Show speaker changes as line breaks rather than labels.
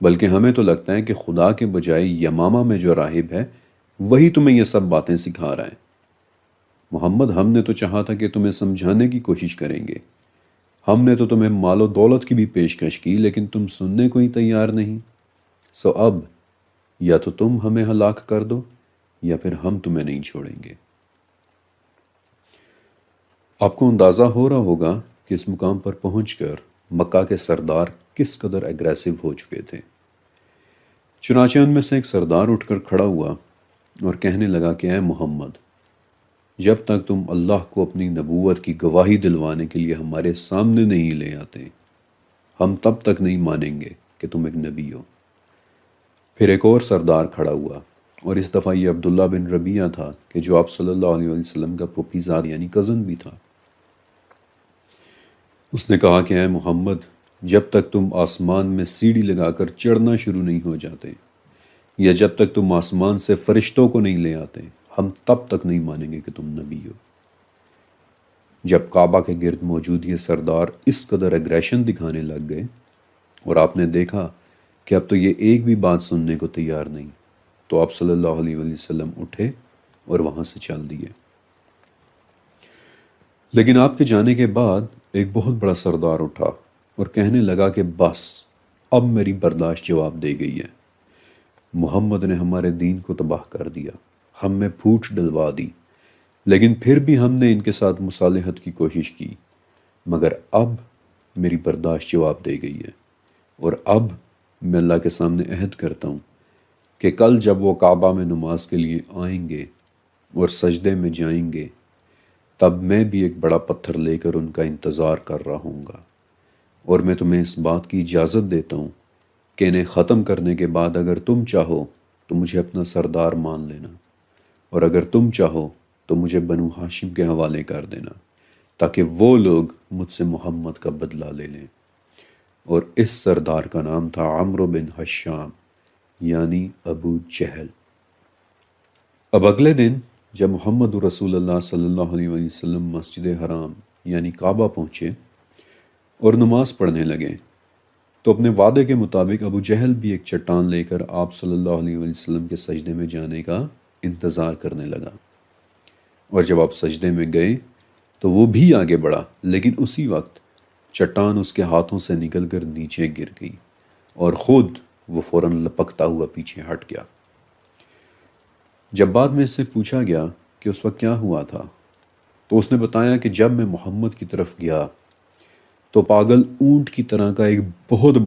بلکہ ہمیں تو لگتا ہے کہ خدا کے بجائے یمامہ میں جو راہب ہے وہی تمہیں یہ سب باتیں سکھا رہا ہے۔ محمد، ہم نے تو چاہا تھا کہ تمہیں سمجھانے کی کوشش کریں گے، ہم نے تو تمہیں مال و دولت کی بھی پیشکش کی، لیکن تم سننے کو ہی تیار نہیں۔ سو اب یا تو تم ہمیں ہلاک کر دو یا پھر ہم تمہیں نہیں چھوڑیں گے۔ آپ کو اندازہ ہو رہا ہوگا کہ اس مقام پر پہنچ کر مکہ کے سردار کس قدر اگریسو ہو چکے تھے۔ چنانچہ ان میں سے ایک سردار اٹھ کر کھڑا ہوا اور کہنے لگا کہ اے محمد، جب تک تم اللہ کو اپنی نبوت کی گواہی دلوانے کے لیے ہمارے سامنے نہیں لے آتے، ہم تب تک نہیں مانیں گے کہ تم ایک نبی ہو۔ پھر ایک اور سردار کھڑا ہوا، اور اس دفعہ یہ عبداللہ بن ربیعہ تھا کہ جو آپ صلی اللہ علیہ وسلم کا پھوپھی زاد یعنی کزن بھی تھا۔ اس نے کہا کہ اے محمد، جب تک تم آسمان میں سیڑھی لگا کر چڑھنا شروع نہیں ہو جاتے، یا جب تک تم آسمان سے فرشتوں کو نہیں لے آتے، ہم تب تک نہیں مانیں گے کہ تم نبی ہو۔ جب کعبہ کے گرد موجود یہ سردار اس قدر اگریشن دکھانے لگ گئے اور آپ نے دیکھا کہ اب تو یہ ایک بھی بات سننے کو تیار نہیں، تو آپ صلی اللہ علیہ وسلم اٹھے اور وہاں سے چل دیے۔ لیکن آپ کے جانے کے بعد ایک بہت بڑا سردار اٹھا اور کہنے لگا کہ بس اب میری برداشت جواب دے گئی ہے۔ محمد نے ہمارے دین کو تباہ کر دیا، ہم میں پھوٹ ڈلوا دی، لیکن پھر بھی ہم نے ان کے ساتھ مصالحت کی کوشش کی، مگر اب میری برداشت جواب دے گئی ہے، اور اب میں اللہ کے سامنے عہد کرتا ہوں کہ کل جب وہ کعبہ میں نماز کے لیے آئیں گے اور سجدے میں جائیں گے، تب میں بھی ایک بڑا پتھر لے کر ان کا انتظار کر رہا ہوں گا، اور میں تمہیں اس بات کی اجازت دیتا ہوں کہ انہیں ختم کرنے کے بعد اگر تم چاہو تو مجھے اپنا سردار مان لینا، اور اگر تم چاہو تو مجھے بنو ہاشم کے حوالے کر دینا، تاکہ وہ لوگ مجھ سے محمد کا بدلہ لے لیں۔ اور اس سردار کا نام تھا عمرو بن حشام یعنی ابو جہل۔ اب اگلے دن جب محمد رسول اللہ صلی اللہ علیہ وسلم مسجد حرام یعنی کعبہ پہنچے اور نماز پڑھنے لگے، تو اپنے وعدے کے مطابق ابو جہل بھی ایک چٹان لے کر آپ صلی اللہ علیہ وسلم کے سجدے میں جانے کا انتظار کرنے لگا، اور جب آپ سجدے میں گئے تو وہ بھی آگے بڑھا، لیکن اسی وقت چٹان اس کے ہاتھوں سے نکل کر نیچے گر گئی اور خود وہ فوراً لپکتا ہوا پیچھے ہٹ گیا۔ جب بعد میں اس سے پوچھا گیا کہ اس وقت کیا ہوا تھا، تو اس نے بتایا کہ جب میں محمد کی طرف گیا تو پاگل اونٹ کی طرح کا ایک بہت